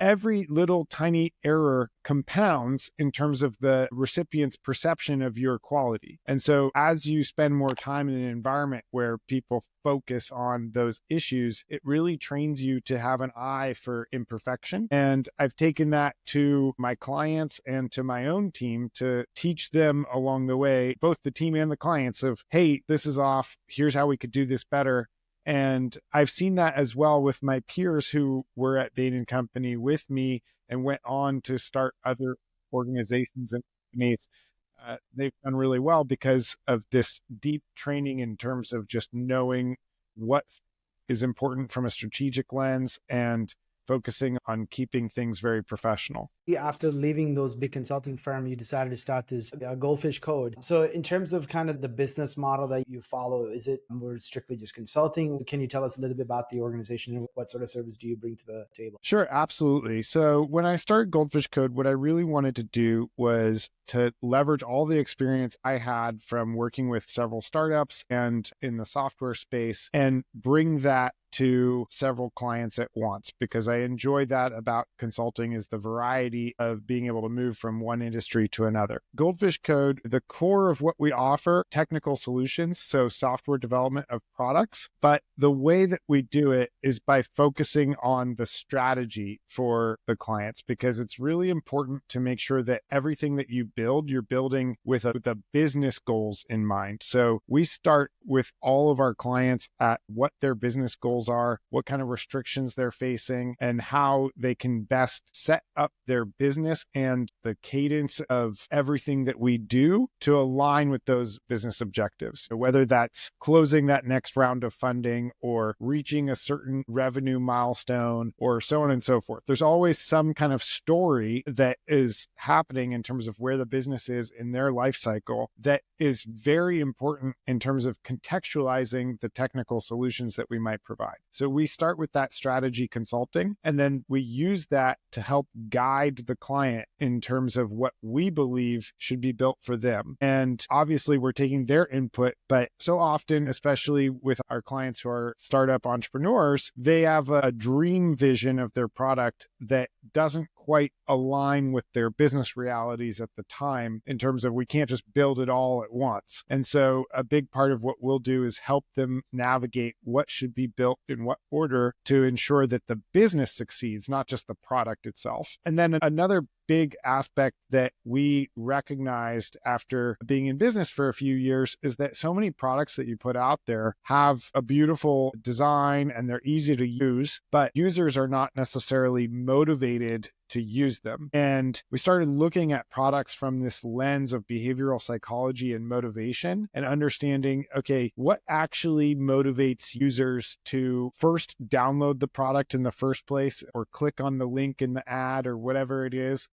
every little tiny error compounds in terms of the recipient's perception of your quality. And so as you spend more time in an environment where people focus on those issues, it really trains you to have an eye for imperfection. And I've taken that to my clients and to my own team to teach them along the way, both the team and the clients, of, hey, this is off. Here's how we could do this better. And I've seen that as well with my peers who were at Bain Company with me and went on to start other organizations and companies. They've done really well because of this deep training in terms of just knowing what is important from a strategic lens and focusing on keeping things very professional. After leaving those big consulting firm, you decided to start this Goldfish Code. So in terms of kind of the business model that you follow, is it more strictly just consulting? Can you tell us a little bit about the organization and what sort of service do you bring to the table? Sure, absolutely. So when I started Goldfish Code, what I really wanted to do was to leverage all the experience I had from working with several startups and in the software space and bring that to several clients at once, because I enjoy that about consulting is the variety of being able to move from one industry to another. Goldfish Code, the core of what we offer, technical solutions, so software development of products, but the way that we do it is by focusing on the strategy for the clients, because it's really important to make sure that everything that you build, you're building with the business goals in mind. So we start with all of our clients at what their business goals are, what kind of restrictions they're facing, and how they can best set up their business and the cadence of everything that we do to align with those business objectives. So whether that's closing that next round of funding or reaching a certain revenue milestone or so on and so forth. There's always some kind of story that is happening in terms of where the business is in their life cycle that is very important in terms of contextualizing the technical solutions that we might provide. So we start with that strategy consulting, and then we use that to help guide the client in terms of what we believe should be built for them. And obviously we're taking their input, but so often, especially with our clients who are startup entrepreneurs, they have a dream vision of their product that doesn't quite align with their business realities at the time, in terms of we can't just build it all at once. And so a big part of what we'll do is help them navigate what should be built in what order to ensure that the business succeeds, not just the product itself. And then another big aspect that we recognized after being in business for a few years is that so many products that you put out there have a beautiful design and they're easy to use, but users are not necessarily motivated to use them. And we started looking at products from this lens of behavioral psychology and motivation and understanding, okay, what actually motivates users to first download the product in the first place or click on the link in the ad or whatever it is,